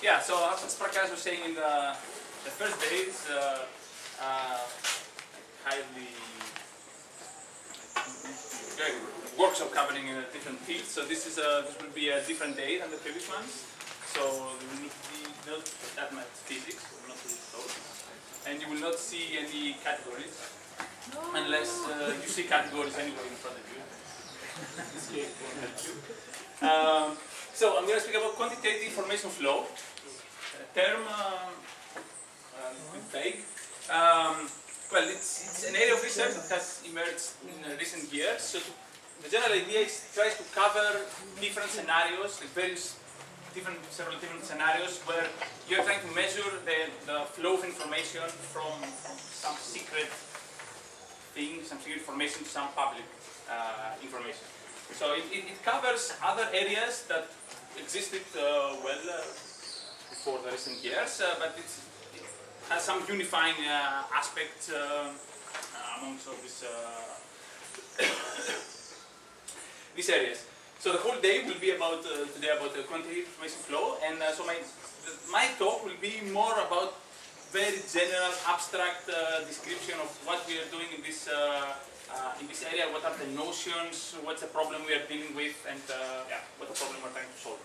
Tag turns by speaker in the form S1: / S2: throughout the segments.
S1: Yeah, so as Prakash was saying in the first days, highly workshop covering different fields. So this will be a different day than the previous ones. So there will be not that much physics, will not see those, and you will not see any categories unless you see categories anyway in front of you. This case won't help you. So I'm going to speak about quantitative information flow. A term vague. Well, it's an area of research that has emerged in recent years. So the general idea is it tries to cover different scenarios, like several different scenarios where you're trying to measure the flow of information from some secret thing, some secret information to some public information. So it covers other areas that existed before the recent years, but it has some unifying aspects amongst all these areas. So the whole day will be about today about the quantitative information flow, and so my talk will be more about very general, abstract description of what we are doing in this area. What are the notions? What's the problem we are dealing with, and what the problem we're trying to solve.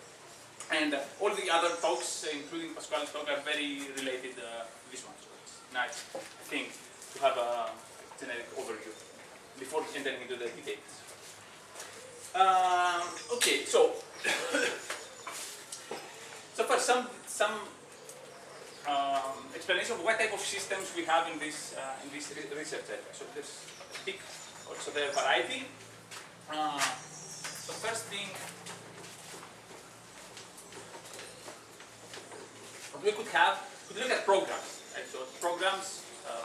S1: And all the other talks, including Pasquale's talk, are very related to this one. So it's nice, I think, to have a generic overview before entering into the details. Okay, so first some explanation of what type of systems we have in this research area. So there's a big, also the variety. So first thing, what we could look at programs. Right? So programs,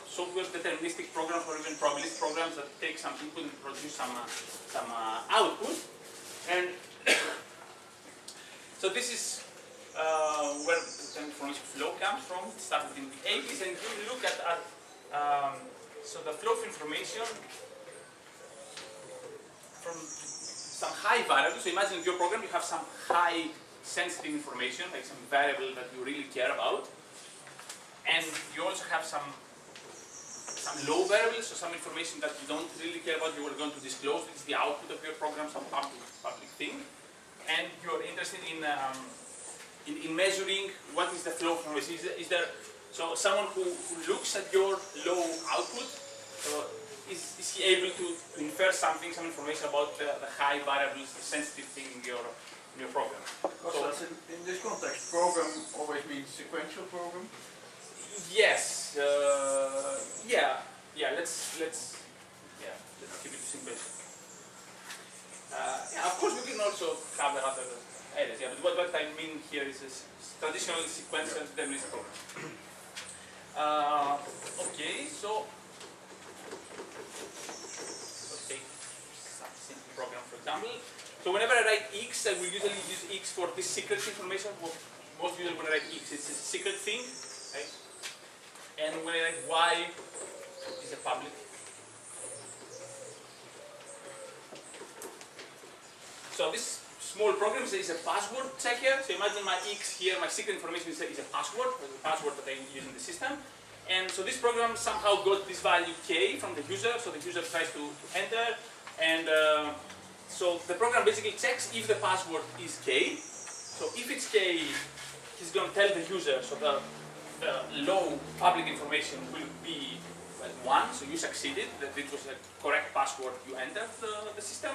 S1: software deterministic programs, or even probabilistic programs that take some input and produce some output. And so this is where the information flow comes from. It started in the 80s, and you look at so the flow of information from some high variables. So imagine in your program you have some high sensitive information, like some variable that you really care about, and you also have some low variables, so some information that you don't really care about, you are going to disclose. It's the output of your program, some public thing, and you're interested in measuring what is the flow of information. Is there so someone who looks at your low output, is he able to infer some information about the high variables, the sensitive thing in your program?
S2: Kostas, in this context, program always means sequential program?
S1: Yes. Let's keep it simple. Of course, we can also cover other areas. Yeah, but what I mean here is a traditional sequential deterministic program. Okay, so let's take some simple program, for example. So whenever I write X, I will usually use X for this secret information. Most usually when I write X, it's a secret thing, right? And when I write Y, it's a public. So this small program is a password checker. So imagine my X here, my secret information is a password, the password that I use in the system. And so this program somehow got this value K from the user. So the user tries to enter, and so the program basically checks if the password is K. So if it's K, he's going to tell the user, so the low public information will be 1, so you succeeded, that it was a correct password you entered the system.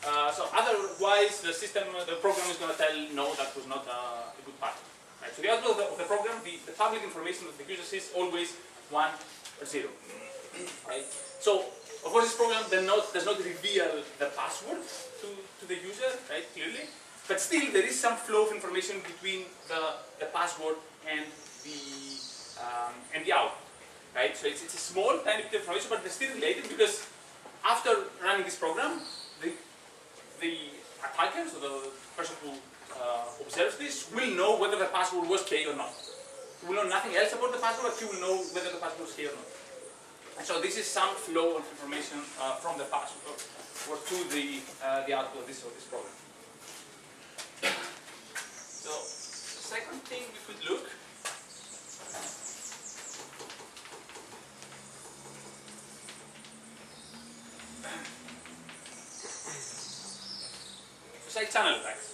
S1: So otherwise, the program is going to tell, no, that was not a good password. Right? So the output of the program, the public information that the user sees is always 1 or 0. Right? So of course, this program does not reveal the password to the user, right, clearly, but still there is some flow of information between the password and the output, right? So it's a small, tiny bit of information, but they're still related because after running this program, the attacker, so the person who observes this, will know whether the password was K or not. He will know nothing else about the password, but he will know whether the password was K or not. And so this is some flow of information from the password or to the output of this program. So the second thing we quick look. Side channel attacks.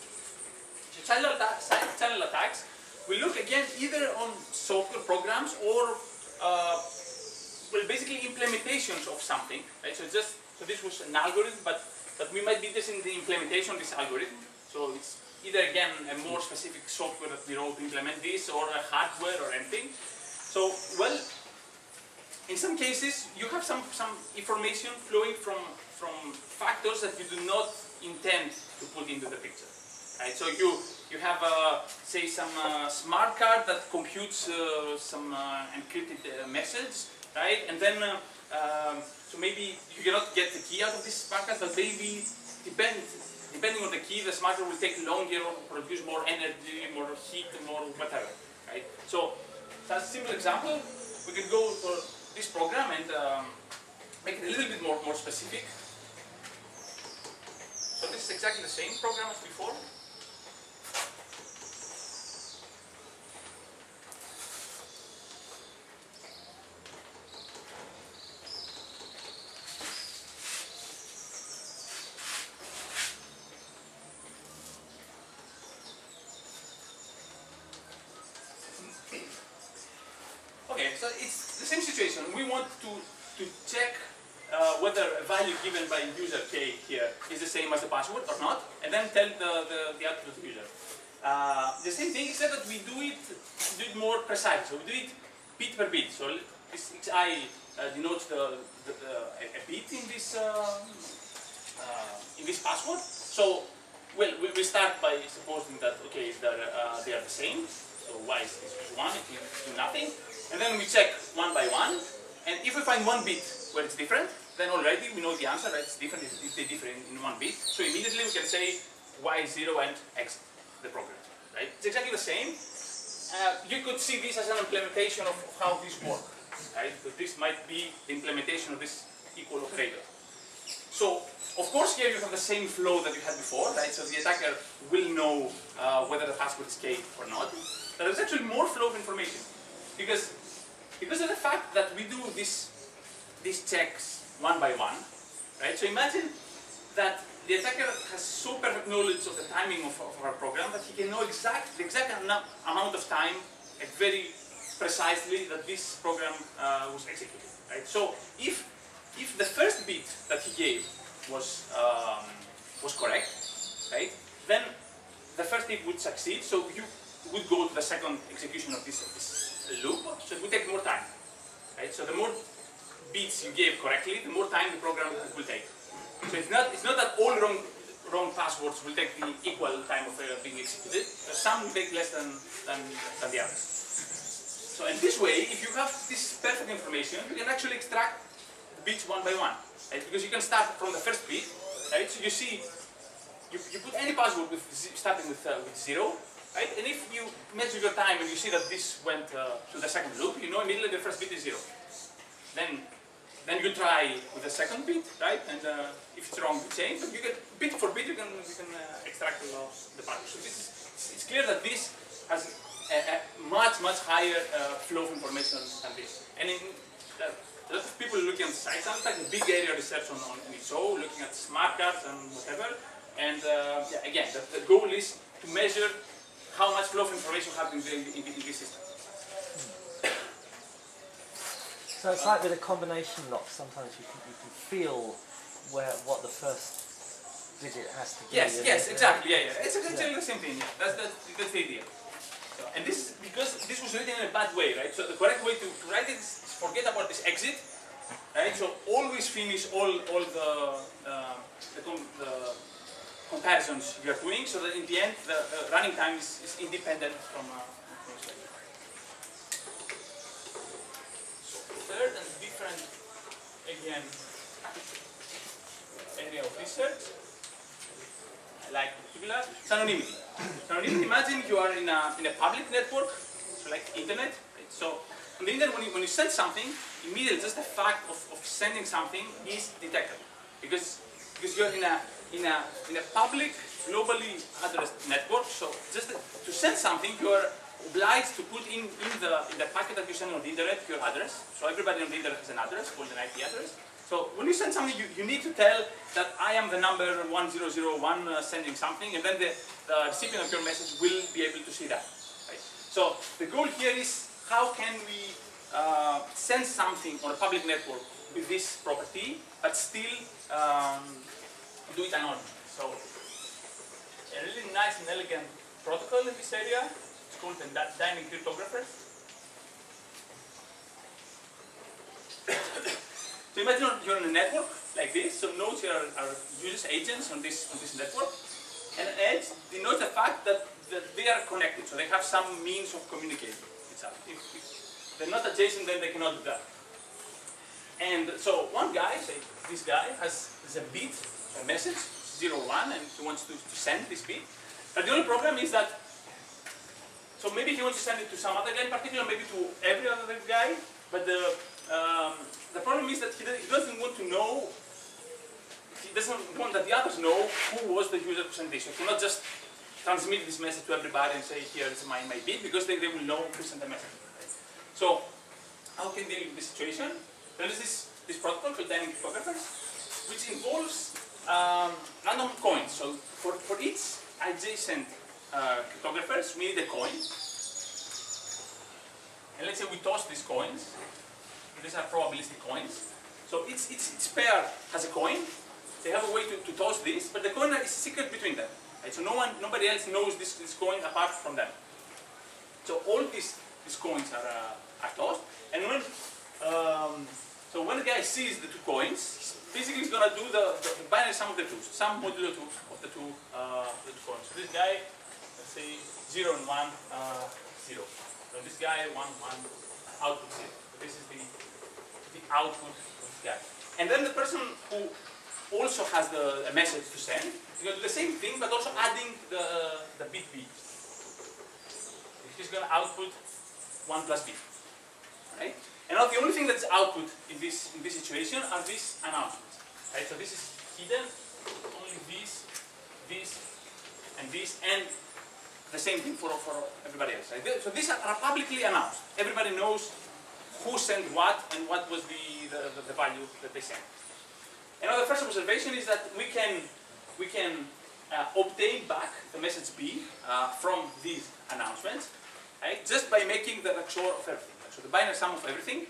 S1: So side channel attacks will look again either on software programs or well, basically implementations of something. Right? So this was an algorithm, but we might be interested in the implementation of this algorithm. So it's either again a more specific software that we wrote to implement this, or a hardware or anything. So well, in some cases you have some information flowing from factors that you do not intend to put into the picture. Right? So you have say some smart card that computes some encrypted message, right? And then so maybe you cannot get the key out of this smart card, but maybe depending on the key, the smart card will take longer or produce more energy, more heat, more whatever. Right? So as a simple example, we can go for this program and make it a little bit more specific. So this is exactly the same program as before. Okay, so it's the same situation. We want to check whether a value given by user K here is the same as the password or not, and then tell the output to the user. The same thing, except that we do it more precise. So we do it bit per bit. So this xi denotes a bit in this password. So well, we start by supposing that okay, they are the same. So y is 1, it will do nothing, and then we check one by one. And if we find one bit where it's different, then already we know the answer, right? It's different if they differ in one bit. So immediately we can say y0 and exit the program, right? It's exactly the same. You could see this as an implementation of how this works, right? So this might be the implementation of this equal operator. So, of course, here you have the same flow that you had before, right? So the attacker will know whether the password is K or not. But there's actually more flow of information because of the fact that we do these checks one by one, right? So imagine that the attacker has so perfect knowledge of the timing of our program that he can know the exact amount of time very precisely that this program was executed, right? So if the first bit that he gave was correct, right, then the first bit would succeed. So you would go to the second execution of this loop. So it would take more time, right? So the more bits you gave correctly, the more time the program will take. So it's not that all wrong passwords will take the equal time of being executed. Some will take less than the others. So in this way, if you have this perfect information, you can actually extract bits one by one, right? Because you can start from the first bit, right? So you see, you put any password starting with 0, right? And if you measure your time and you see that this went to the second loop, you know immediately the first bit is 0. Then you try with the second bit, right? And if it's wrong, you change. But you get bit for bit, you can extract the password. So it's clear that this has a much higher flow of information than this. And a lot of people looking at sites, sounds like a big area of research on NSO, looking at smart cards and whatever. And yeah, again, the goal is to measure how much flow of information happens in this system.
S3: So it's like with a combination lock, sometimes you can feel what the first digit has to be.
S1: Yes, exactly, yeah. It's exactly the same thing, yeah. That's the idea. So, and this is because this was written in a bad way, right? So the correct way to write it is forget about this exit, right? So always finish all the comparisons you are doing, so that in the end the running time is independent from third and different again area of research. I like particular anonymity. Anonymity. Imagine you are in a public network, so like internet. Right? So on the internet, when you send something, immediately just the fact of sending something is detected because you're in a public, globally addressed network. So just to send something, you are obliged to put in the packet that you're sending on the internet your address. So everybody on the internet has an address called an IP address. So when you send something, you need to tell that I am the number 1001 sending something, and then the recipient of your message will be able to see that. Right? So the goal here is how can we send something on a public network with this property, but still do it anonymously. So a really nice and elegant protocol in this area. It's called the dynamic cryptographers. So imagine you're on a network like this. So nodes here are users, agents on this network, and edge denotes the fact that they are connected. So they have some means of communicating with each other. If they're not adjacent, then they cannot do that. And so one guy, say this guy, has a bit, a message, 0, 1, and he wants to send this bit. But the only problem is that, so maybe he wants to send it to some other guy in particular, maybe to every other guy, but the problem is that he doesn't want to know, he doesn't want that the others know who was the user who sent this. So he cannot just transmit this message to everybody and say, here is my bit, because they will know who sent the message. Right? So how can they deal with this situation? There is this protocol called dynamic cryptographers, which involves random coins. So for each adjacent cryptographers, we need a coin. And let's say we toss these coins. These are probabilistic coins. So each pair has a coin. They have a way to toss this, but the coin is secret between them. Right? So nobody else knows this coin apart from them. So all these coins are tossed, and when the guy sees the two coins, basically he's going to do the binary sum of the two, some modulo 2 of the two coins. So this guy, let's say 0 and 1, 0. So this guy 1, 1, output 0. So this is the output of this guy. And then the person who also has a message to send is going to do the same thing, but also adding the bit b. He's going to output 1 plus b. Right? And now the only thing that's output in this situation are these announcements. Right? So this is hidden, only this, and the same thing for everybody else. Right? So these are publicly announced. Everybody knows who sent what and what was the value that they sent. And now the first observation is that we can obtain back the message B from these announcements, right? Just by making the XOR of everything. So the binary sum of everything.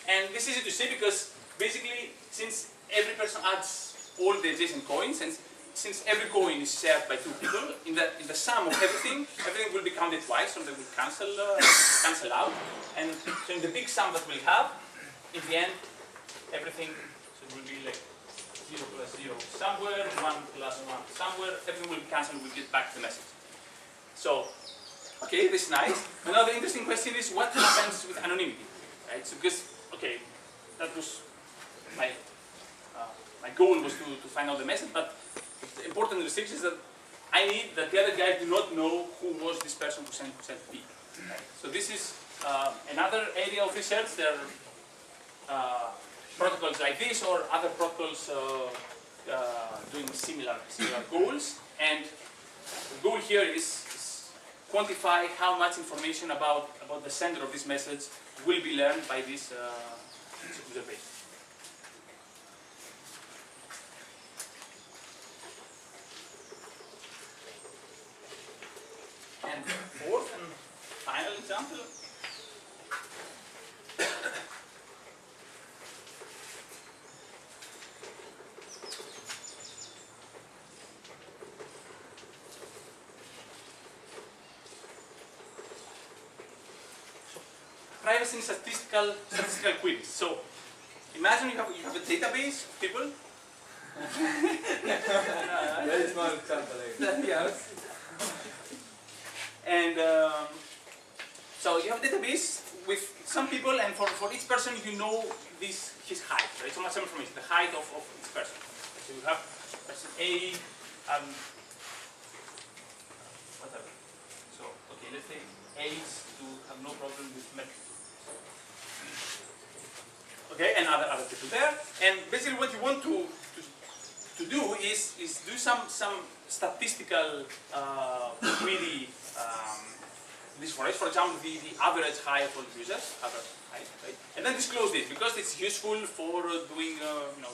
S1: And this is easy to see because basically since every person adds all the adjacent coins, and since every coin is shared by two people, in the sum of everything will be counted twice, so they will cancel out. And so in the big sum that we'll have, in the end, everything will be like 0 plus 0 somewhere, 1 plus 1 somewhere, everything will be cancelled, we'll get back the message. So, okay, this is nice. Now the interesting question is what happens with anonymity, right? So because, okay, that was my goal was to find out the message, but the important restriction is that I need that the other guys do not know who was this person who sent B. Right? So this is another area of research. There are protocols like this or other protocols doing similar goals, and the goal here is quantify how much information about the sender of this message will be learned by this observation. And fourth and final example. Privacy in statistical queries. So imagine you have a database of people.
S2: Very small example.
S1: Yes. And so you have a database with some people, and for each person you know his height, right? So much information, the height of each person. So you have person A, whatever. So okay, let's say age to have no problem with metric. Okay, and other people there. And basically what you want to do is do some statistical query this for example, the average height for the users, average height, right? And then disclose this because it's useful for doing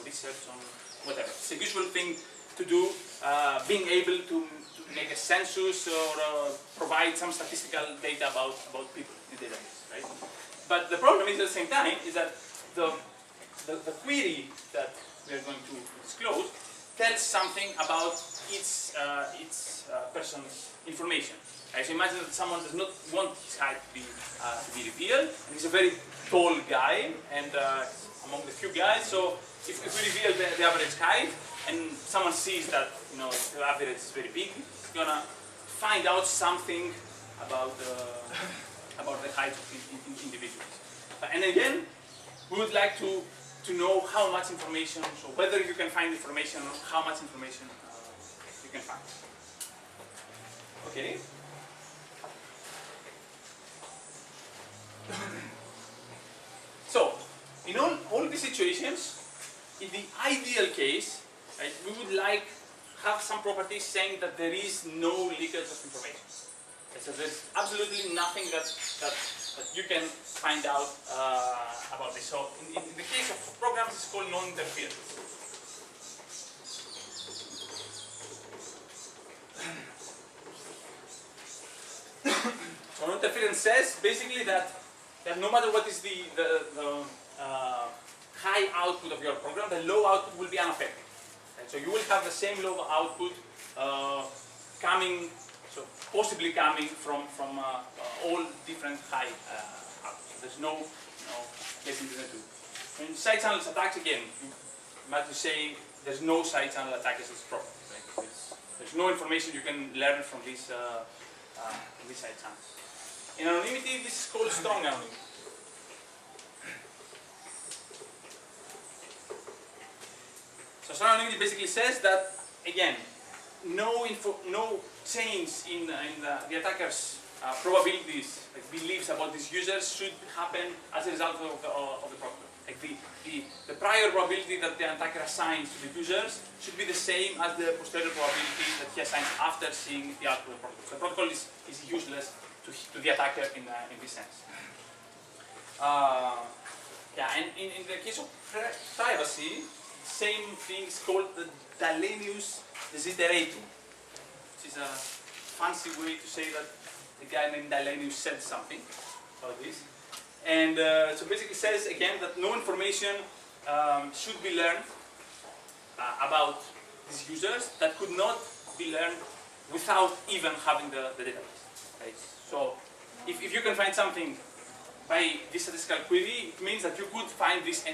S1: research on whatever. It's a useful thing to do, being able to make a census or provide some statistical data about people in the database, right? But the problem is at the same time is that the query that we are going to disclose tells something about its person's information. Right? So imagine that someone does not want his height to be revealed, and he's a very tall guy, and among the few guys. So if we reveal the average height, and someone sees that the average is very big, he's gonna find out something about the height of individuals. And again, we would like to know how much information, so whether you can find information or how much information you can find. Okay. So, in all these situations, in the ideal case, right, we would like have some properties saying that there is no leakage of information. Okay, so there's absolutely nothing that you can find out about this. So in the case of programs, it's called non-interference. So non-interference says basically that no matter what is the high output of your program, the low output will be unaffected. And so you will have the same low output possibly coming from all different high outputs. There's no getting to the two. In side channels attacks, again, you might be saying there's no side channel attack as this problem. Right? There's no information you can learn from this side channel. In anonymity, this is called strong anonymity. So strong anonymity basically says that, again, no change in the attacker's probabilities, like beliefs about these users, should happen as a result of the problem. Like the prior probability that the attacker assigns to the users should be the same as the posterior probability that he assigns after seeing the output of the protocol. So the protocol is useless to the attacker in this sense. And in the case of privacy, same thing is called the Dallenius desideratum, which is a fancy way to say that the guy named Dallenius said something about this. And so basically says again that no information should be learned about these users that could not be learned without even having the database. Right? So if you can find something by this statistical query, it means that you could find this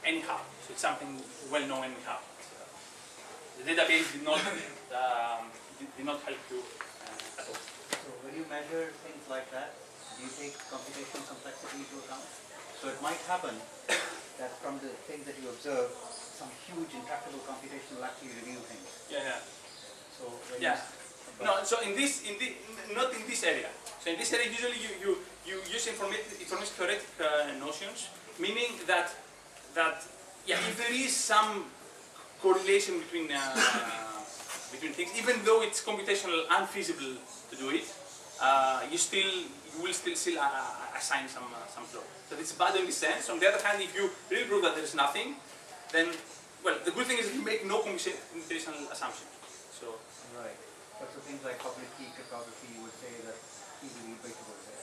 S1: anyhow. So it's something well known anyhow. The database did not help you at all.
S4: So when you measure things like that, do you take computational complexity into account? So it might happen that from the things that you observe, some huge intractable computation will actually review things.
S1: Yeah.
S4: So when
S1: No, so not in this area. So in this area, usually you use information theoretic notions, meaning that if there is some correlation between things, even though it's computational unfeasible to do it, you will still assign some flow. So it's bad in this sense. On the other hand, if you really prove that there is nothing, then the good thing is that you make no computational assumption. So
S4: right. But so things like public key cryptography, you would say that easily breakable there.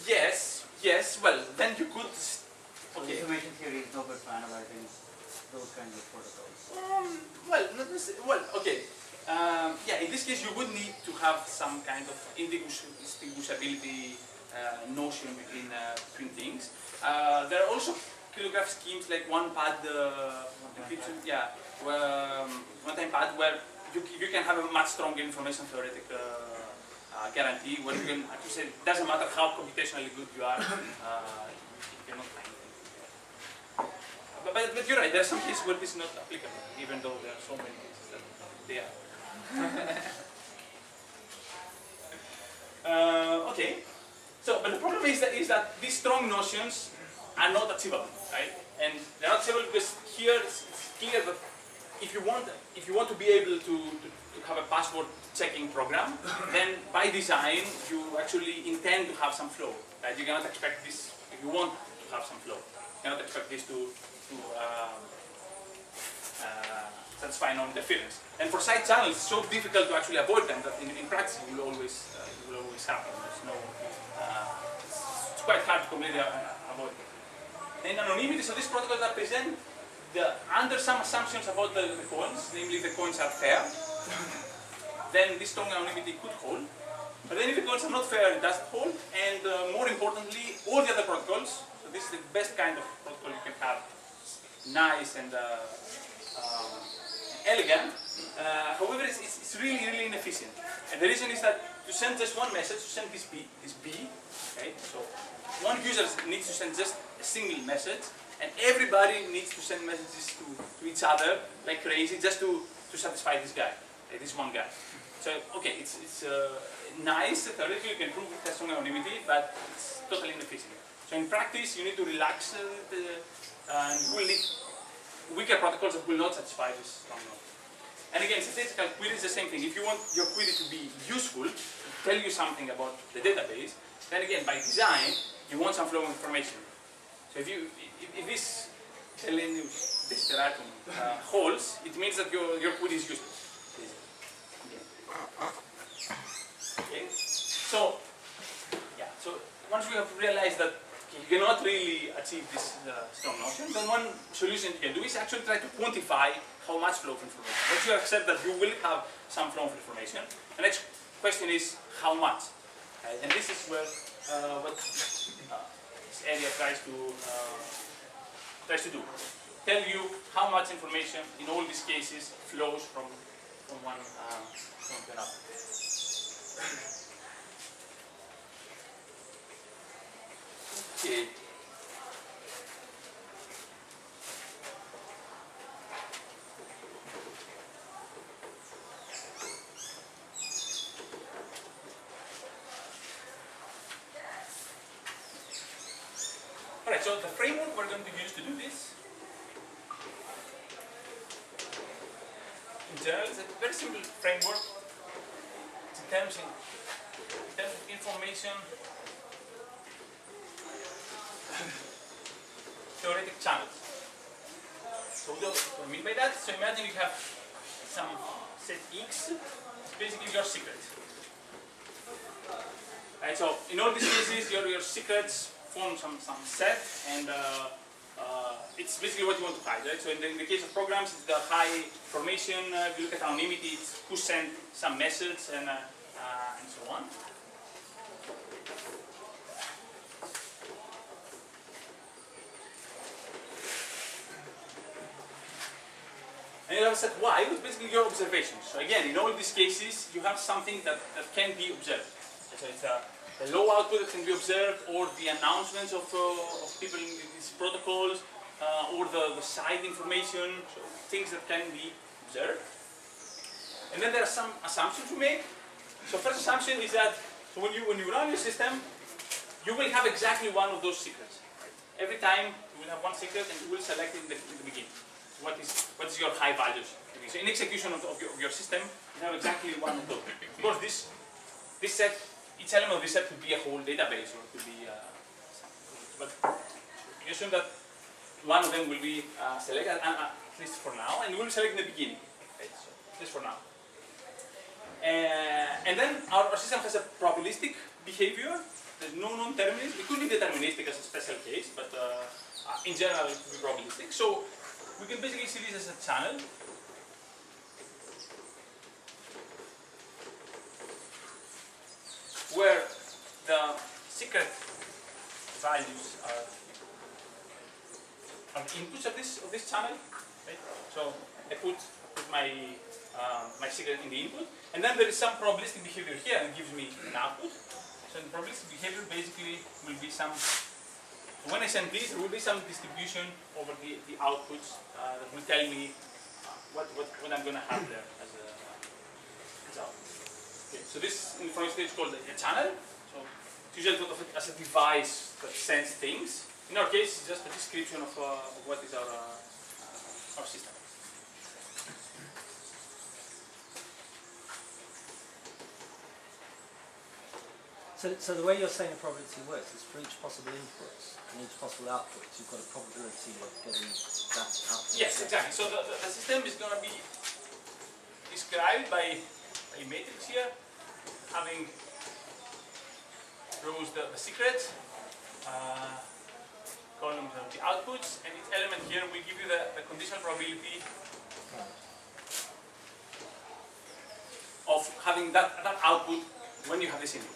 S1: Yes. Well, then you could. Okay.
S4: Information theory is no good for analyzing those kinds of protocols.
S1: Okay. In this case, you would need to have some kind of indistinguishability notion between things. There are also cryptographic schemes like one-pad encryption. One-time pad where you can have a much stronger information theoretic guarantee where you can actually say it doesn't matter how computationally good you are, you cannot find it. But you're right, there are some cases where this is not applicable, even though there are so many cases that they are. Okay. So, but the problem is that these strong notions are not achievable, right? And they're not achievable because here it's clear that if you want to be able to have a password checking program, then by design you actually intend to have some flow. Right? You cannot expect this, if you want to have some flow, you cannot expect this to satisfy non-interference. And for side channels, it's so difficult to actually avoid them that in practice you will always happen. There's no, it's quite hard to completely avoid it. And anonymity, so these protocols represent under some assumptions about the coins, namely the coins are fair, then this strong anonymity could hold. But then if the coins are not fair, it doesn't hold. And more importantly, all the other protocols, so this is the best kind of protocol you can have, nice and elegant. However, it's really, really inefficient. And the reason is that to send just one message, to send this B, okay, so one user needs to send just a single message, and everybody needs to send messages to each other like crazy just to satisfy this guy, this one guy. So, okay, it's nice, theoretically you can prove it has strong anonymity, but it's totally inefficient. So in practice, you need to relax and you will need weaker protocols that will not satisfy this strong anonymity. And again, statistical query is the same thing. If you want your query to be useful, to tell you something about the database, then again, by design, you want some flow of information. So if this Selenius desiderata holds, it means that your query is useful. Okay. So once we have realized that you cannot really achieve this strong notion, then one solution you can do is actually try to quantify how much flow of information. Once you accept that you will have some flow of information, the next question is how much. And this is where what this area tries to do. Tell you how much information in all these cases flows from one to another. Okay. Alright, so the framework we're going to use to do this in general is a very simple framework. It's in terms of information theoretic channels. So what do I mean by that? So imagine you have some set X, it's basically your secret. Right, so in all these cases your secrets form some set, and it's basically what you want to hide, right? So in the case of programs, it's the high information. If you look at anonymity, it's who sent some message and so on. And you have a set Y, which is basically your observations. So again, in all these cases, you have something that can be observed. So it's the low output that can be observed, or the announcements of people in these protocols, or the side information, so things that can be observed. And then there are some assumptions we make. So first assumption is that when you run your system, you will have exactly one of those secrets. Every time you will have one secret, and you will select it in the beginning. What is your high values? So in execution of your system, you have exactly one of those. Of course, this set, each element of this set could be a whole database, or it could be but you assume that one of them will be selected, at least for now, and will be selected in the beginning. Okay, so at least for now. And then our system has a probabilistic behavior. There's no non-deterministic. It could be deterministic as a special case, but in general it could be probabilistic. So we can basically see this as a channel. Where the secret values are inputs of this channel. Right? So I put my my secret in the input, and then there is some probabilistic behavior here that gives me an output. So the probabilistic behavior basically will be some. When I send this, there will be some distribution over the outputs that will tell me what I'm going to have there as output. Okay, so this information is called a channel. So it's usually thought of it as a device that sends things. In our case, it's just a description of what is our system.
S3: So the way you're saying the probability works is for each possible input and each possible output, you've got a probability of getting that output.
S1: Yes, exactly. So the system is going to be described by a matrix here, having rows the secret, columns of the outputs, and each element here will give you the conditional probability of having that output when you have this input.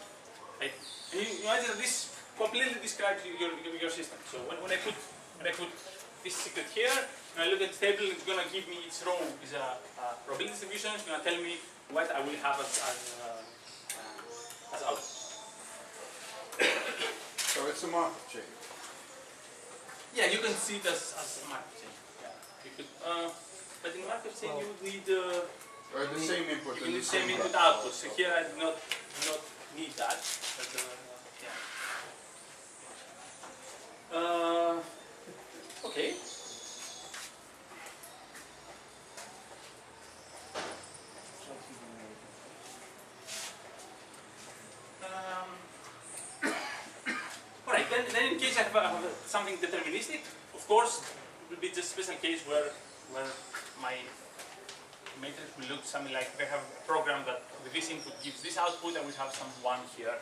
S1: Right? And you imagine that this completely describes your system. So when I put this secret here, when I look at the table, it's going to give me each row is a probability distribution. It's going to tell me what I will have as output.
S2: So it's a market chain.
S1: Yeah, you can see it as a market chain. Yeah. You could, but in market chain you would need
S2: The same input.
S1: you need the same input output. So here I do not need that. But, yeah. Okay. Alright, then in case I have something deterministic, of course, it will be just a special case where my matrix will look something like they have a program that with this input gives this output, and we have some 1 here.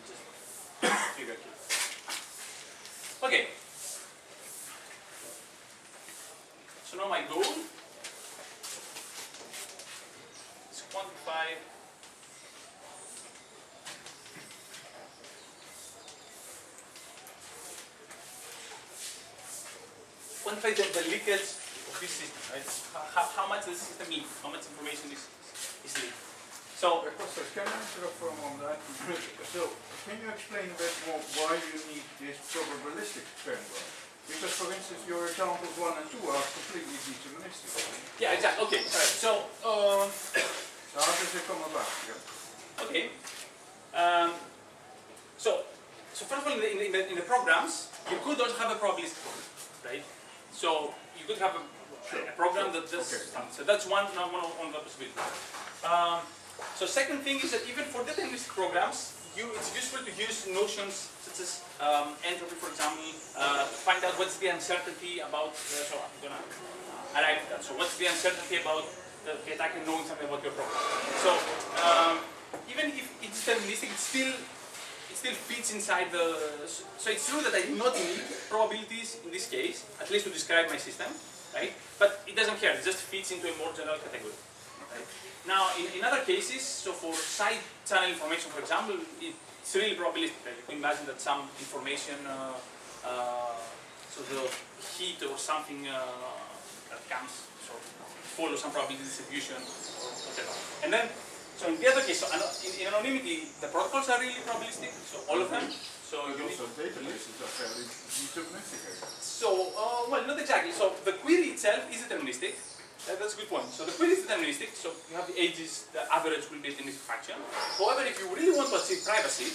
S1: Just figure case. Okay. So now my goal is quantify the leakage of this system, right? How much the system leaks, how much information is leaked. So,
S2: Kostas, can I interrupt for a moment? So, can you explain a bit more why you need this probabilistic framework? Because, for instance, your examples 1 and 2 are completely deterministic.
S1: yeah, exactly. Okay, all right. So
S2: how does it come about? Yeah.
S1: okay. So first of all, in the programs, you could also have a probabilistic program, right? So you could have a program that just so that's one of the possibilities. So second thing is that even for deterministic programs, it's useful to use notions such as entropy, for example, to find out what's the uncertainty about. So I'm gonna arrive at that. So what's the uncertainty about the attacker knowing something about your program? So even if it's deterministic, it still fits inside the. So it's true that I do not need probabilities in this case, at least to describe my system, right? But it doesn't care. It just fits into a more general category. Right? Now, in other cases, so for side channel information, for example, it's really probabilistic. Right? You can imagine that some information, so the heat or something that comes, so follows some probability distribution or whatever. And then, so in the other case, so in anonymity, the protocols are really probabilistic, so all of them. So
S2: But also databases are fairly deterministic.
S1: So, well, not exactly. So the query itself is deterministic. That's a good point. So the query is deterministic, so you have the ages, the average will be a deterministic function. However, if you really want to achieve privacy,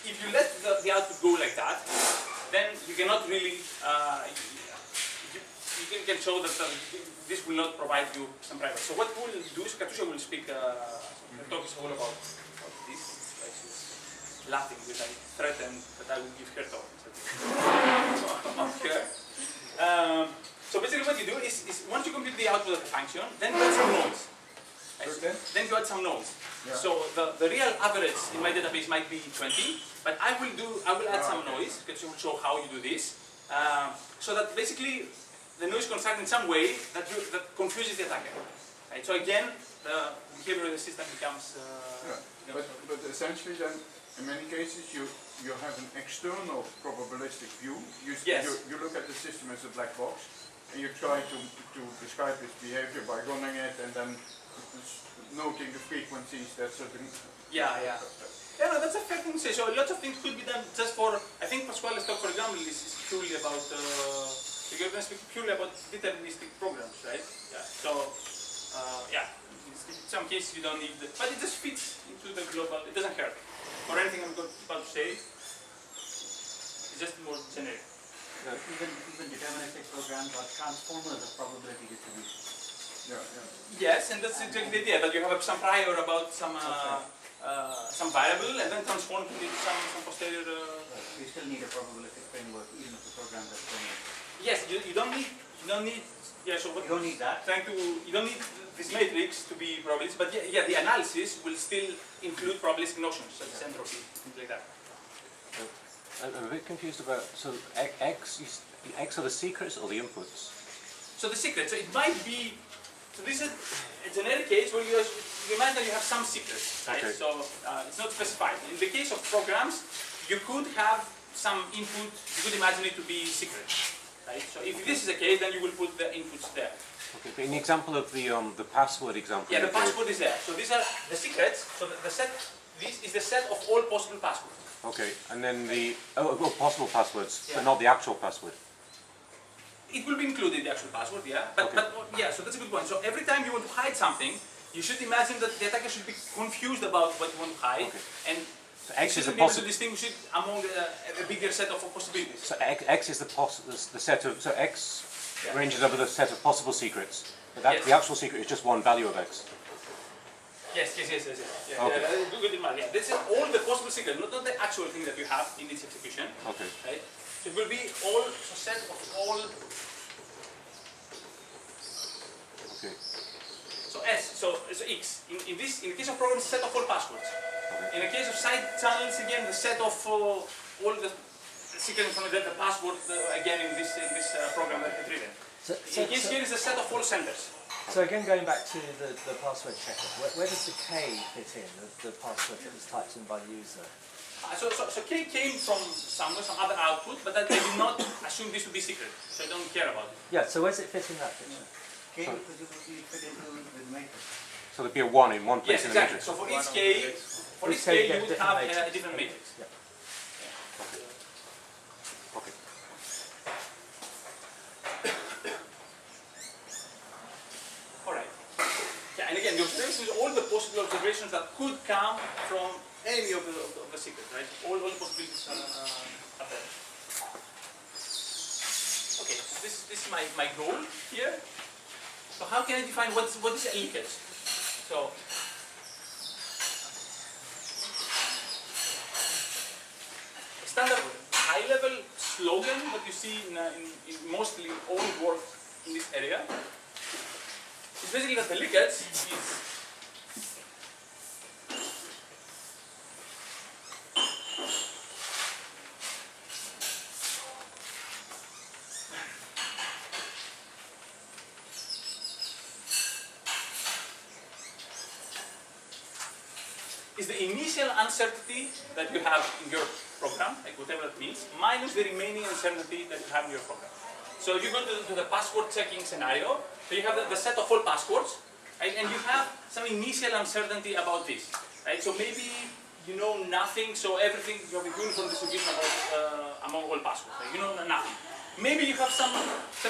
S1: if you let the output go like that, then you cannot really, you can show that this will not provide you some privacy. So what we'll do is Katusha will speak, the talk is all about this. She's laughing because I threatened that I will give her talk. So basically what you do is once you compute the output of the function, then you add some noise. Right? Then you add some noise.
S2: Yeah.
S1: So the real average in my database might be 20, but I will add some noise, because will show how you do this, so that basically the noise constructed in some way that confuses the attacker. Right? So again, the behavior of the system becomes.
S2: But essentially then, in many cases, you have an external probabilistic view. You look at the system as a black box, and you try to describe its behavior by running it and then noting the frequencies that certain.
S1: Yeah, no, that's a fair thing to say. So lots of things could be done just for. I think Pasquale's talk, for example, is purely about. You're going to speak purely about deterministic programs, right? Yeah. So, in some cases you don't need, but it just fits into the global. It doesn't hurt. For anything I'm about to say, it's just more generic.
S4: Even deterministic programs are transformers of probability distribution.
S2: Yeah.
S1: Yes, and that's exactly the idea, that you have some prior about some some variable and then transform it into some posterior.
S4: You still need a probabilistic framework even if the program is linear.
S1: Yes, you don't need. Yeah, so what
S4: You don't need that.
S1: you don't need this matrix to be probabilistic, but yeah, the analysis will still include probabilistic notions such as entropy, things like that.
S5: I'm a bit confused about, so X are the secrets or the inputs?
S1: So the secret, so it might be, so this is a generic case where you imagine you have some secrets, right?
S5: Okay.
S1: So it's not specified. In the case of programs, you could have some input, you could imagine it to be secret, right? So if this is the case, then you will put the inputs there.
S5: Okay, but in the example of the password example.
S1: Yeah, the password is there. So these are the secrets. So the set, this is the set of all possible passwords.
S5: Okay, and then the possible passwords,
S1: Yeah.
S5: but not the actual password.
S1: It will be included in the actual password, yeah. But,
S5: Okay.
S1: but yeah, so that's a good point. So every time you want to hide something, you should imagine that the attacker should be confused about what you want to hide,
S5: Okay.
S1: and
S5: So X is
S1: should
S5: the
S1: be able to
S5: possible.
S1: distinguish it among a bigger set of possibilities.
S5: So X is the set of. So X
S1: Yeah.
S5: ranges over the set of possible secrets. But that,
S1: Yes.
S5: the actual secret is just one value of X.
S1: Yes. Yeah,
S5: Okay.
S1: good in mind. Yeah, this is all the possible secrets, not the actual thing that you have in this execution.
S5: Okay.
S1: Right? So it will be all so set of all.
S5: Okay.
S1: So S, so X. In the case of programs, set of all passwords.
S5: Okay.
S1: In the case of side channels, again, the set of all the secret information, the password, again, in this program that we've written. In case here is the set of all centers.
S3: So again, going back to the password checker, where does the K fit in, the password that was typed in by the user?
S1: So K came from somewhere, some other output, but I did not assume this to be secret, so I don't care about it.
S3: Yeah, so where does it fit in that picture?
S4: K presumably fit into the matrix.
S5: So there'd be a 1 in one place
S1: Yes,
S5: in the
S1: exactly.
S5: matrix.
S1: So for
S4: One
S1: each
S4: of
S1: K,
S3: Each K
S1: you
S3: get
S1: would
S3: different
S1: have
S3: matrix.
S1: a different matrix.
S3: Yeah.
S5: Okay.
S1: Alright. Yeah, and again, the observation is all the possible observations that could come from any of the secrets, right? All the possibilities are there. Okay, so this is my goal here. So how can I define what is a leakage? So a standard high-level slogan that you see in mostly all work in this area is basically that the leakage is the initial uncertainty that you have in your program, like whatever that means, minus the remaining uncertainty that you have in your program. So if you go to the password checking scenario, so you have the set of all passwords, right, and you have some initial uncertainty about this, right? So maybe you know nothing, so everything, you have a uniform distribution about, among all passwords, right? You know nothing. Maybe you have some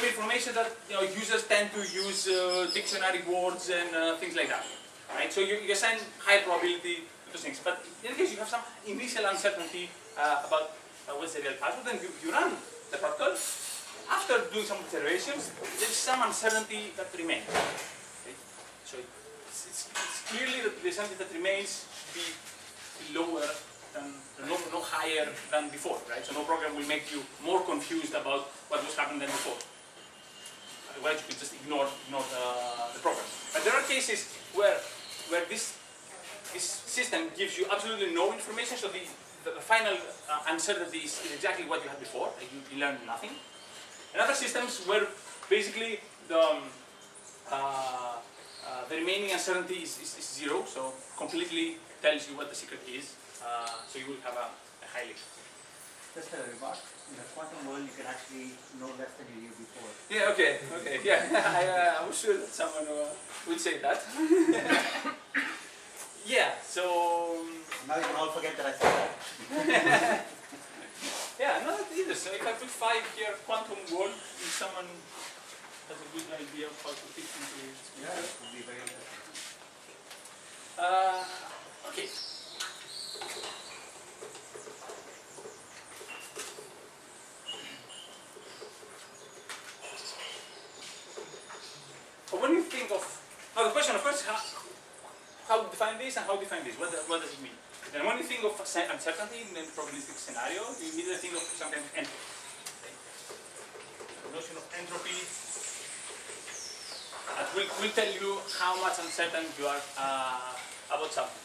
S1: information that users tend to use dictionary words and things like that, right? So you assign high probability to those things. But in any case, you have some initial uncertainty about what's the real password, and you run the protocol. After doing some observations, there's some uncertainty that remains. Okay? So it's clearly that the uncertainty that remains should be lower than, no higher than before, right? So no program will make you more confused about what was happening than before. Otherwise, you could just ignore the program. But there are cases where this system gives you absolutely no information, so the final uncertainty is exactly what you had before, like you learn nothing. And other systems where basically the remaining uncertainty is zero, so completely tells you what the secret is, so you will have a high leak.
S4: Just a remark, in the quantum world you can actually know less than you knew before.
S1: Yeah, okay, yeah, I was sure that someone would say that. Yeah, so...
S4: Now you can all forget that I said that.
S1: Yeah, not either. So if I put 5 here, quantum world, if someone has a good idea of how to fit into it.
S4: Yeah, it would be very interesting.
S1: Okay. But when you think of... Now the question, of course, is how to define this and how to define this. What does it mean? And when you think of uncertainty in a probabilistic scenario, you immediately think of something entropy. Okay? The notion of entropy will tell you how much uncertain you are about something.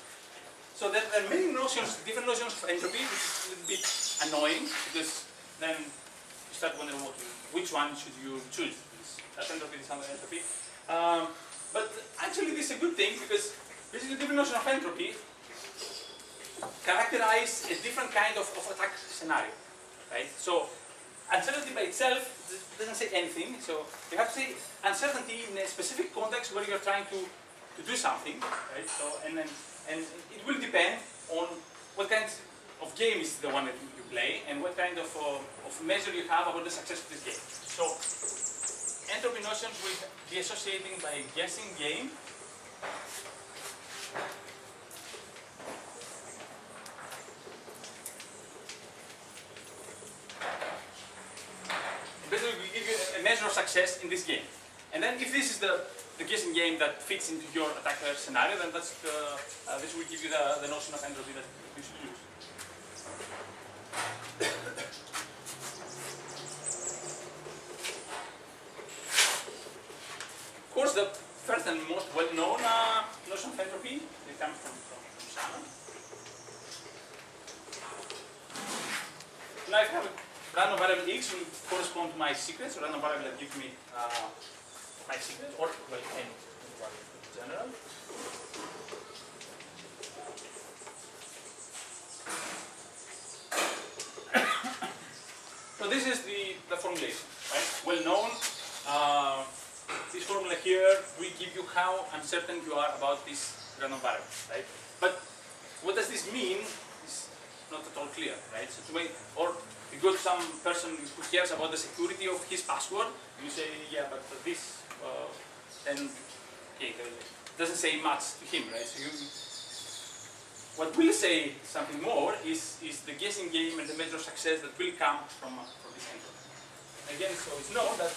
S1: So there are many notions, different notions of entropy, which is a little bit annoying because then you start wondering which one should you choose. That entropy is another entropy. But actually this is a good thing because basically different notion of entropy characterize a different kind of attack scenario. Right? So uncertainty by itself doesn't say anything. So you have to say uncertainty in a specific context where you're trying to do something. Right? So and it will depend on what kind of game is the one that you play and what kind of measure you have about the success of this game. So entropy notions will be associating by a guessing game. Basically, we give you a measure of success in this game. And then if this is the guessing game that fits into your attacker scenario, then that's this will give you the notion of entropy that you should use. Of course, the first and most well-known notion of entropy, it comes from Shannon. Now, if I have a random variable x will correspond to my secret, so random variable that gives me my secret, or well, any variable in general. So this is the formulation, right? Well known. This formula here will give you how uncertain you are about this random variable, right? But what does this mean is not at all clear, right? So to make, or you go to some person who cares about the security of his password, you say, yeah, but this, then, okay, it doesn't say much to him, right? So what will say something more is the guessing game and the measure of success that will come from this entropy. Again, so it's known that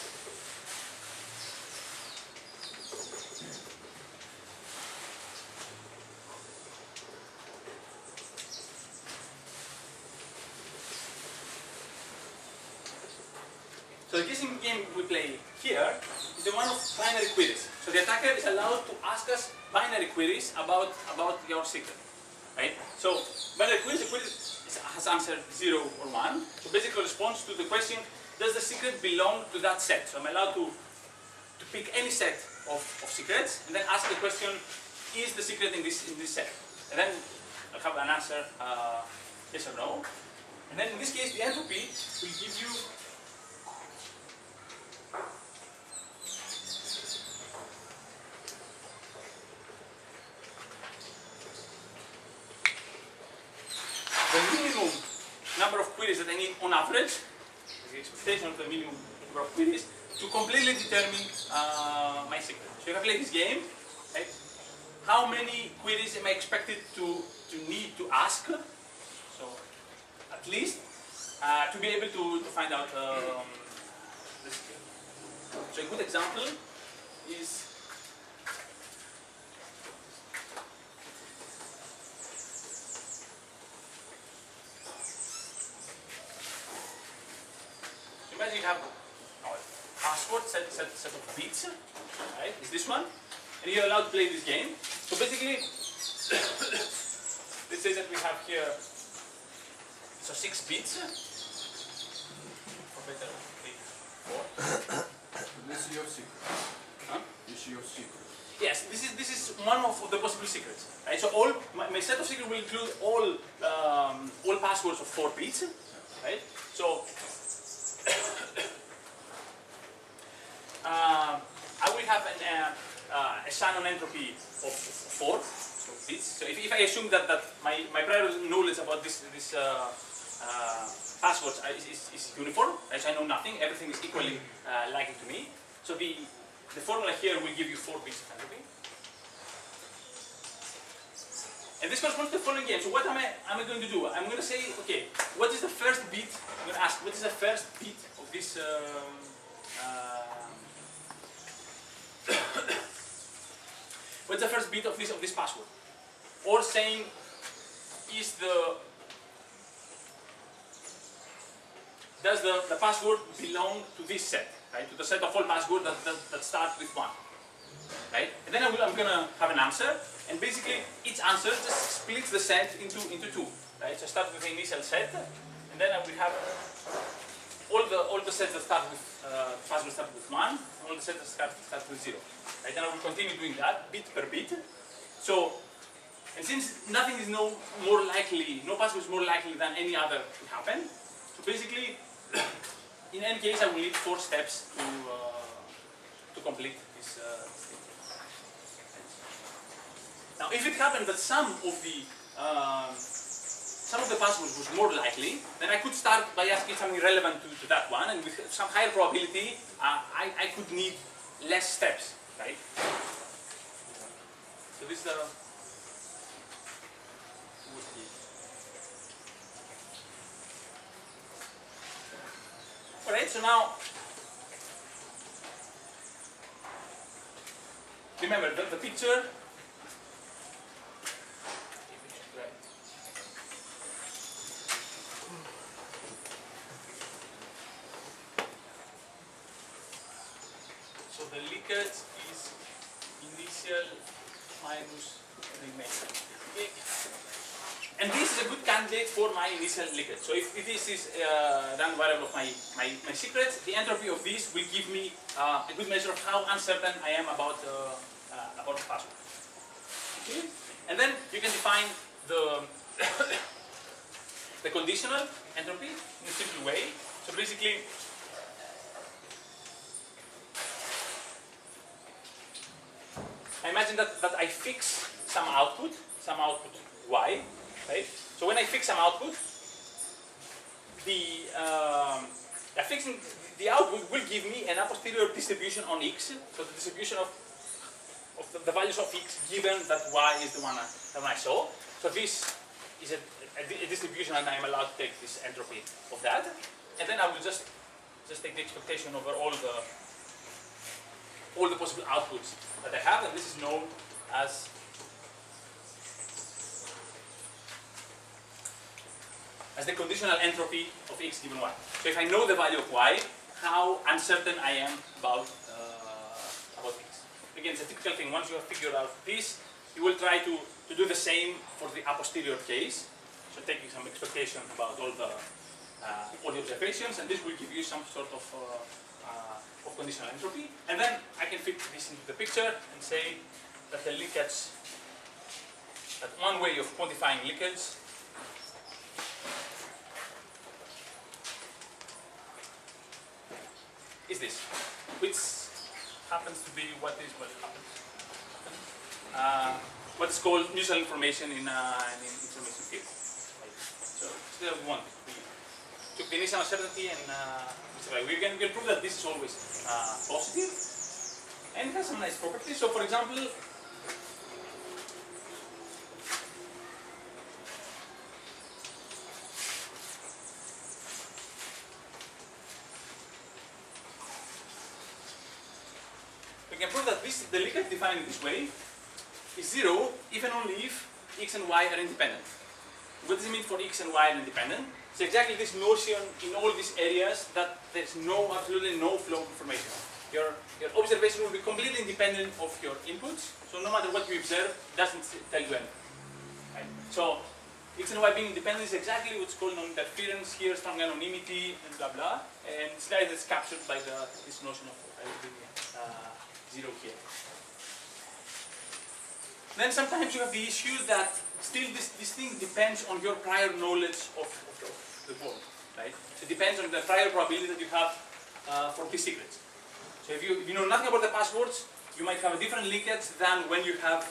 S1: so the guessing game we play here is the one of binary queries. So the attacker is allowed to ask us binary queries about your secret, right? So binary queries, the query has answered 0 or 1. So basically responds to the question, does the secret belong to that set? So I'm allowed to pick any set of secrets and then ask the question, is the secret in this set? And then I'll have an answer, yes or no. And then in this case, the entropy will give you the minimum number of queries that I need on average, the expectation of the minimum number of queries, to completely determine my secret. So if I play this game, right, how many queries am I expected to need to ask? So at least to be able to find out the secret. So a good example is imagine you have a password set of bits, right? Is this one, and you're allowed to play this game. So basically, let's say that we have here 6 bits. Or better, 3, 4.
S2: This is your secret.
S1: Huh?
S2: This is your secret.
S1: Yes, this is one of the possible secrets, right? So all my set of secrets will include all passwords of 4 bits, right? So I will have a Shannon entropy of 4 bits. So if I assume that my prior knowledge about this passwords is uniform, right? So I know nothing, everything is equally likely to me. So the formula here will give you 4 bits of entropy. And this corresponds to the following game. So what am I going to do? I'm going to say, okay, what is the first bit? I'm going to ask, what is the first bit of this what's the first bit of this password? Or saying, does the password belong to this set, right? To the set of all passwords that start with 1, right? And then I'm gonna have an answer, and basically each answer just splits the set into 2, right? So I start with the initial set, and then I will have all the sets that start with passwords start with 1, and all the sets that start with 0, right? And I will continue doing that bit per bit. So, and since nothing is no password is more likely than any other to happen, so basically, in any case, I will need 4 steps to complete this thing. Now, if it happened that some of the passwords was more likely, then I could start by asking something relevant to that one, and with some higher probability, I could need less steps, right? So this is the Alright, so now, remember the picture, so the leakage is initial minus remaining. Okay. And this is a good candidate for my initial leakage. So if this is random variable of my secrets, the entropy of this will give me a good measure of how uncertain I am about the password. Okay? And then you can define the the conditional entropy in a simple way. So basically, I imagine that I fix some output y. Right? So when I fix some output, fixing the output will give me an a posterior distribution on x. So the distribution of the values of x given that y is the one I saw. So this is a distribution, and I'm allowed to take this entropy of that. And then I will just take the expectation over all the possible outputs that I have, and this is known as the conditional entropy of x given y. So if I know the value of y, how uncertain I am about x. Again, it's a typical thing. Once you have figured out this, you will try to do the same for the a posterior case. So taking some expectation about all the observations, and this will give you some sort of conditional entropy. And then I can fit this into the picture and say that the leakage, that one way of quantifying leakage is this, which happens to be what what's called mutual information in information field. Right. So still one. We took the initial uncertainty and we can prove that this is always positive, and it has some nice properties. So for example, we can prove that the leakage defined in this way is 0 if and only if x and y are independent. What does it mean for x and y are independent? It's exactly this notion in all these areas that there's absolutely no flow of information. Your observation will be completely independent of your inputs, so no matter what you observe, it doesn't tell you anything. Right? So x and y being independent is exactly what's called non-interference. Here, strong anonymity, and blah blah. And it's captured by this notion of 0 here. Then sometimes you have the issue that still this thing depends on your prior knowledge of the world, right? So it depends on the prior probability that you have for these secrets. So if you know nothing about the passwords, you might have a different leakage than when you have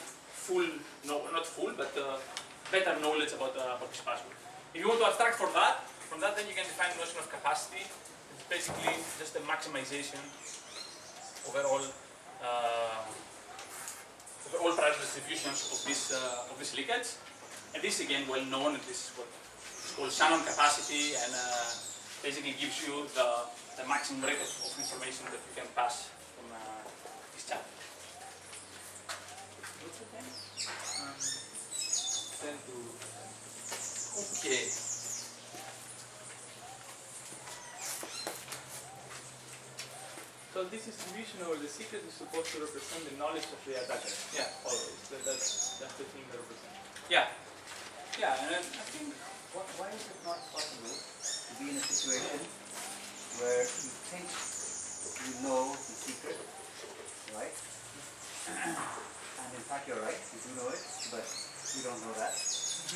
S1: better knowledge about this password. If you want to abstract from that, then you can define the notion of capacity. It's basically just a maximization over all prior distributions of this leakage. And this again well known, and this is what is called Shannon capacity, and basically gives you the maximum rate of information that you can pass from this channel. this distribution over the secret is supposed to represent the knowledge of the attacker. Yeah, always. That's the thing that represents. Yeah. Yeah, and I think...
S4: Why is it not possible to be in a situation where you think you know the secret, right? And in fact you're right, you do know it, but you don't know that.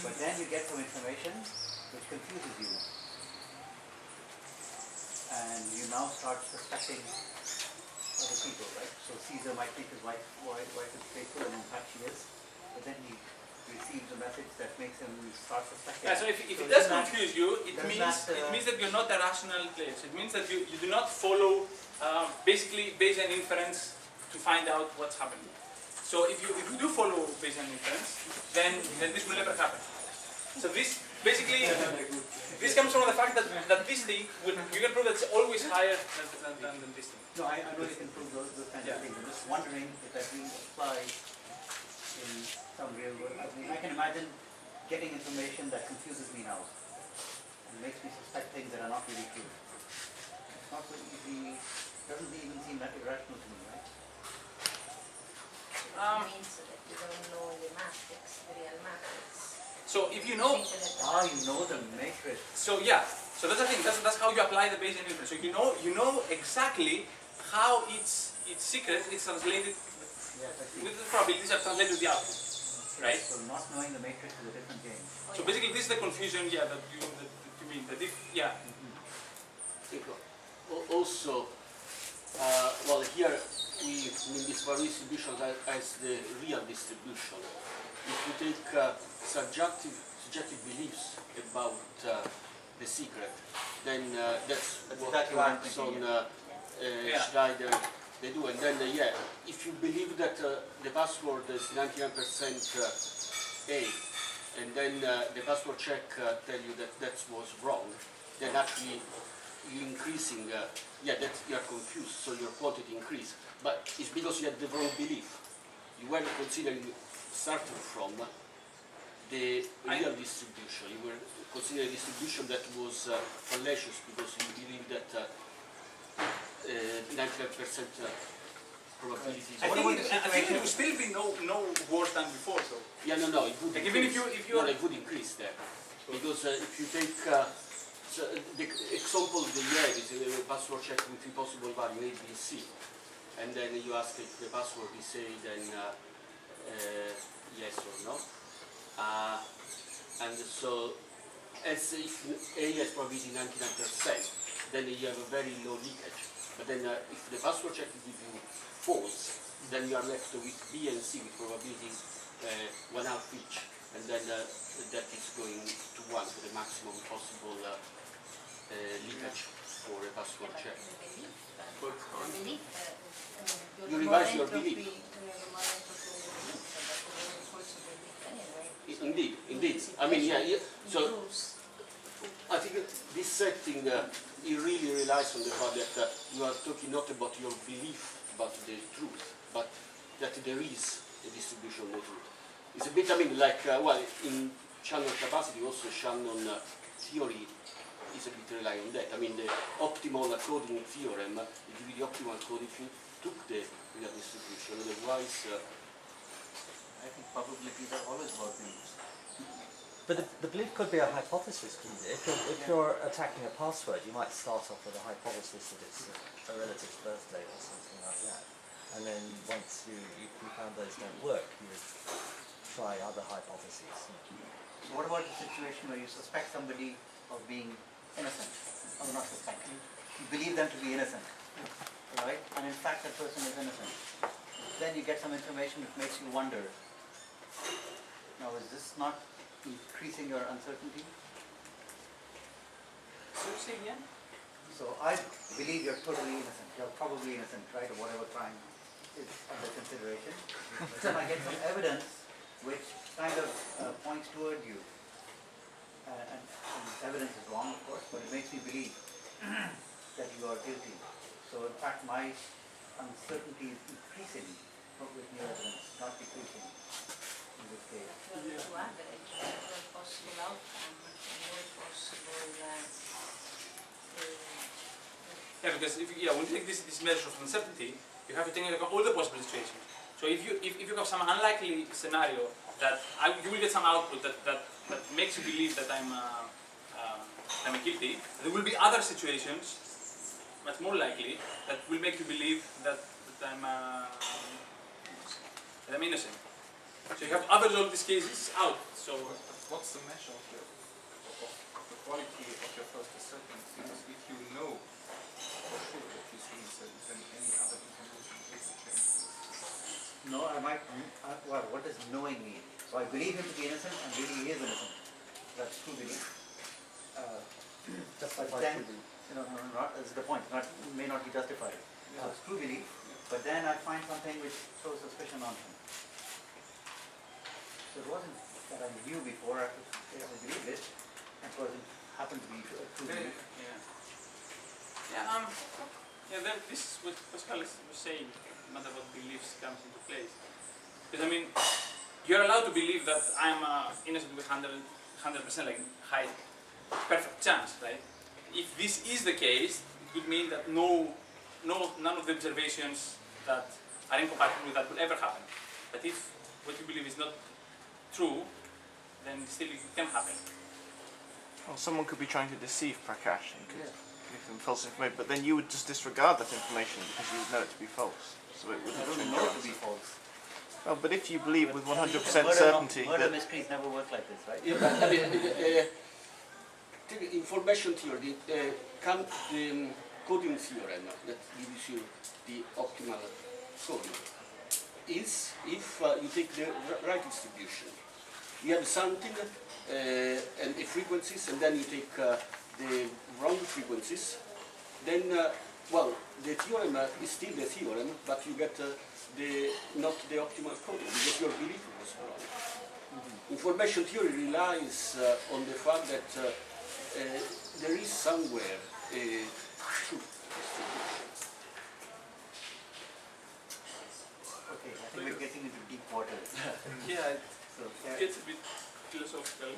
S4: But then you get some information which confuses you. And you now start suspecting other people, right? So Caesar might think his wife is faithful, and in fact she is. But then he receives a message that makes him start suspecting.
S1: Yeah, so if it does confuse you, it means that you're not a rational player. So it means that you do not follow basically Bayesian inference to find out what's happening. So if you do follow Bayesian inference, then this will never happen. So this basically this comes from the fact that this thing you can prove that it's always higher than this thing.
S4: No, I know you can prove those kinds of things. I'm just wondering if that really applies in some real world. I mean, I can imagine getting information that confuses me now and makes me suspect things that are not really true. It's not so easy, doesn't even seem that irrational to me, right?
S6: It means that you don't know the matrix, the real matrix.
S1: So if you know,
S4: you know the matrix.
S1: so yeah, so that's the thing. That's how you apply the Bayesian inference. So you know exactly how its secret is translated.
S4: Yes, I see.
S1: With the probabilities are translated to the output, right?
S4: So not knowing the matrix is a different game.
S1: So basically, this is the confusion, yeah, that you mean that if, yeah.
S5: Also, well, here we mean this Bellairs distribution as the real distribution. If you take subjective beliefs about the secret, then that's what Clarkson, Schneider, they do. And then, if you believe that the password is 99% A, and then the password check tell you that was wrong, then actually you're increasing, that you are confused, so your quantity increase. But it's because you had the wrong belief. You weren't considering starting from the real distribution. You were considering a distribution that was fallacious because you believe that 95% probability.
S1: I think it would still be no worse than before, though.
S5: Yeah, no, it would.
S1: Like even if you
S5: it would increase there, because if you take so the example the is a password check with impossible value A, B, C, and then you ask if the password is A, then yes or no, and so as if A has probability 99%, then you have a very low leakage. But then if the password check gives you false, then you are left with B and C with probability 1/2 each, and then that is going to 1 for the maximum possible leakage for a password check. You revise your belief. Indeed. I mean, so I think this setting it really relies on the fact that you are talking not about your belief about the truth, but that there is a distribution of the truth. It's a bit, I mean, like, in Shannon capacity, also Shannon theory is a bit relying on that. I mean, the optimal coding theorem, it gives you the optimal code if you took the real distribution, otherwise...
S4: I think probabilities are always about beliefs.
S3: But the belief could be a hypothesis, couldn't it? If you're attacking a password, you might start off with a hypothesis that it's a relative's birthday or something like that. And then once you found those don't work, you would try other hypotheses.
S4: So what about the situation where you suspect somebody of being innocent? Or not suspect, you believe them to be innocent, right? And in fact that person is innocent. Then you get some information that makes you wonder, now is this not increasing your uncertainty? So I believe you're totally innocent, you're probably innocent, right, or whatever crime is under consideration. But then I get some evidence which kind of points toward you. And this evidence is wrong, of course, but it makes me believe that you are guilty. So in fact my uncertainty is increasing with new evidence, not decreasing in this case.
S6: To average all possible outcome and all possible
S1: Yeah, because if you, when you take this measure of uncertainty, you have to take into account all the possible situations. So if you have some unlikely scenario that you will get some output that makes you believe that I'm guilty, there will be other situations, much more likely, that will make you believe that I'm innocent. So you have to average all these cases out. So
S7: what's the measure of the quality of your first assessment? Because if you know for sure that he's innocent, then any other information is a change.
S4: No, what does knowing mean? So I believe him to be innocent and really he is innocent. That's true belief. But then, that's the point, may not be justified. So it's true belief, but then I find something which throws suspicion on him. So it wasn't that I knew before, I believed it, and it happened to be true belief.
S1: Then this is what Pascal was saying, no matter what beliefs comes into place. Because I mean, you're allowed to believe that I'm innocent with 100%, like high, perfect chance, right? If this is the case, it would mean that none of the observations that are incompatible with that will ever happen. But if what you believe is not true, then still it can happen.
S8: Well, someone could be trying to deceive Prakash and could give them false information, but then you would just disregard that information because you would know it to be false. So it wouldn't
S4: I don't
S8: change
S4: know
S8: your
S4: it to be
S8: answer.
S4: false.
S8: Well, but if you believe with 100%
S4: Murder
S8: certainty
S4: murder
S8: that...
S4: mysteries never work like this, right?
S5: Yeah, but I mean, take information theory, coding theorem that gives you the optimal code is if you take the right distribution. You have something and the frequencies, and then you take the wrong frequencies. Then, well, the theorem is still the theorem, but you get not the optimal coding because your belief was wrong. Information theory relies on the fact that there is somewhere a truth distribution.
S4: Okay, I think we're getting into deep waters.
S1: Yeah,
S4: So,
S1: it gets a bit philosophical.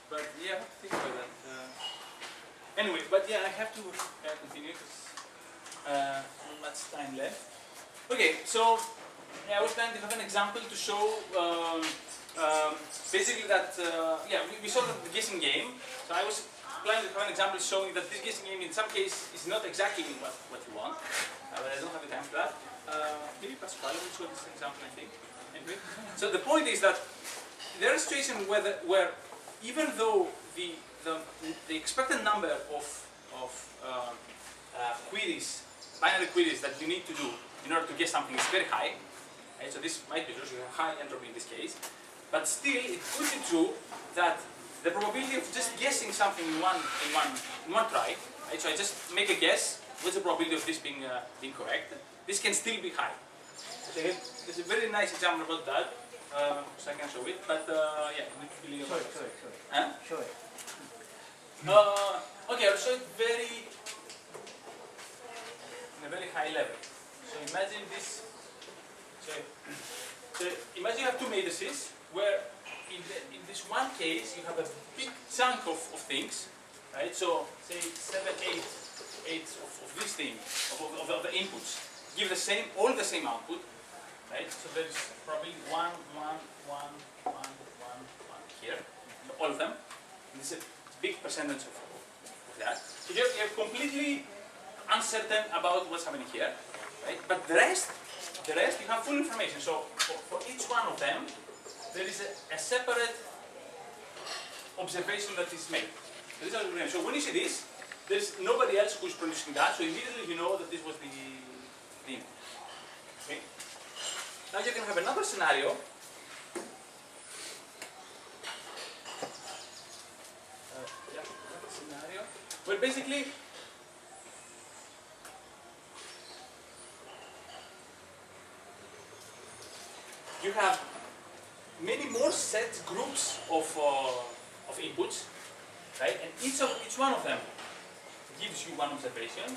S1: But yeah, think about that. Anyway, but yeah, I have to continue because not much time left. Okay, so yeah, I was planning to have an example to show basically that we saw the guessing game. So I was planning to have an example showing that this guessing game in some case is not exactly what you want, but I don't have the time for that. Maybe Pascal will show this example, I think. Anyway, so the point is that there is a situation where even though the expected number of queries, binary queries that you need to do in order to guess something is very high, right? So this might be true, so you have high entropy in this case, but still it could be true that the probability of just guessing something in one try, right? So I just make a guess, what's the probability of this being correct? This can still be high. So there's a very nice example about that, so I can show it, but yeah, we need to believe about it. Huh?
S4: Show it.
S1: Okay, I'll show it in a very high level. So imagine this. So imagine you have two matrices where in this one case you have a big chunk of things, right? So say 7, 8 of this thing of the inputs give all the same output, right? So there's probably 1, 1, 1, 1, 1, 1 here, all of them. And this is a big percentage of that. So you're completely uncertain about what's happening here, right? But the rest you have full information. So for each one of them, there is a separate observation that is made. So when you see this, there's nobody else who's producing that, so immediately you know that this was the input. Okay? Now you can have another scenario. Where basically you have many more set groups of inputs, right? And each one of them gives you one observation,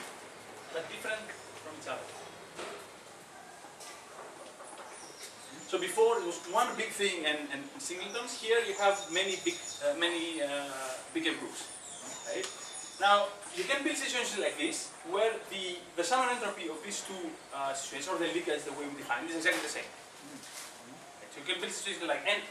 S1: but different from each other. So before it was one big thing and singletons. Here you have many bigger groups, right? Now, you can build situations like this, where the sum and entropy of these two situations, or the ligas, the way we define it, is exactly the same. Right, so you can build situations like, and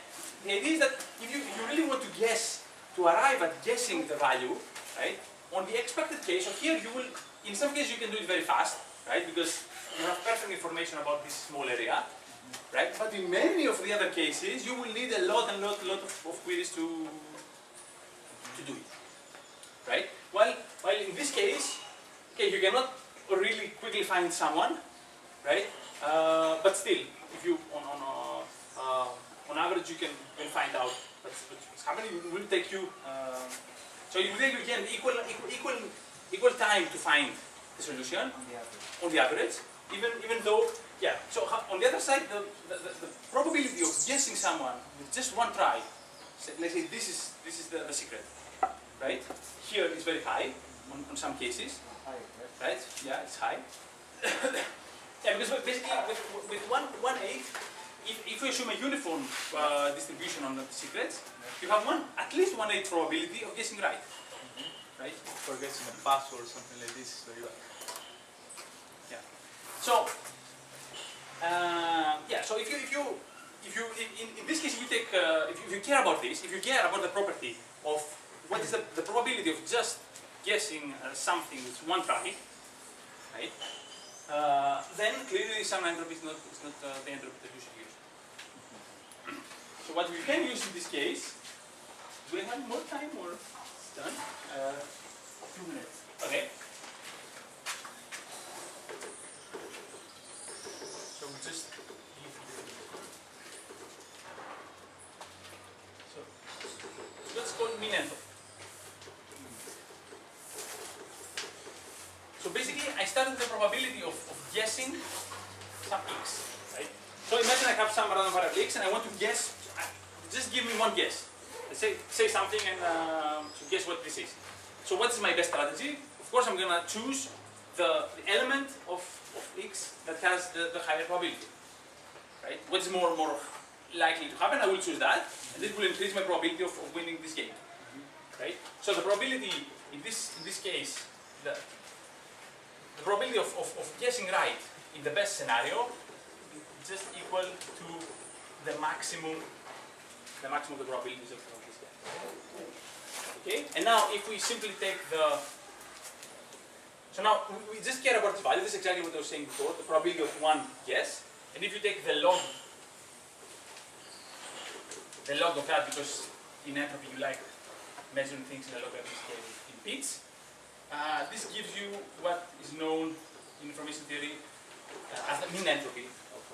S1: the idea is that if you really want to guess, to arrive at guessing the value, right, on the expected case, so here you will, in some cases you can do it very fast, right, because you have perfect information about this small area, right, but in many of the other cases, you will need a lot of queries to do it, right? While in this case, okay, you cannot really quickly find someone, right? But still, if you on average you can find out what's happening. It will take you so it will take you again equal time to find the solution on the average. Even though, yeah. So on the other side, the probability of guessing someone with just one try, let's say this is the secret, right? Here is very high on some cases, right? Yeah, it's high. Yeah, because basically with 1/8, if you assume a uniform distribution on the secrets, you have at least 1/8 probability of guessing right, right?
S7: For guessing a password or something like this. So
S1: yeah. So yeah. So if you in this case, if you take if you care about this, if you care about the property of what is the probability of just guessing something with one try, right? Then clearly some entropy is not the entropy that you should use. So what we can use in this case, do we have more time or it's done?
S4: 2 minutes.
S1: Okay. So we just let's call mean entropy. So basically, I started with the probability of guessing some x, right? So imagine I have some random variable x and I want to guess, just give me one guess. Let's say something and to guess what this is. So what is my best strategy? Of course, I'm going to choose the element of x that has the higher probability, right? What is more likely to happen, I will choose that, and this will increase my probability of winning this game, right? So the probability in this case, the probability of guessing right in the best scenario is just equal to the maximum of the probabilities of this guy. Okay, and now if we simply take so now we just care about this value. This is exactly what I was saying before, the probability of one guess. And if you take the log of that, because in entropy you like measuring things in a logarithmic scale in bits, this gives you what is known in information theory as the mean entropy of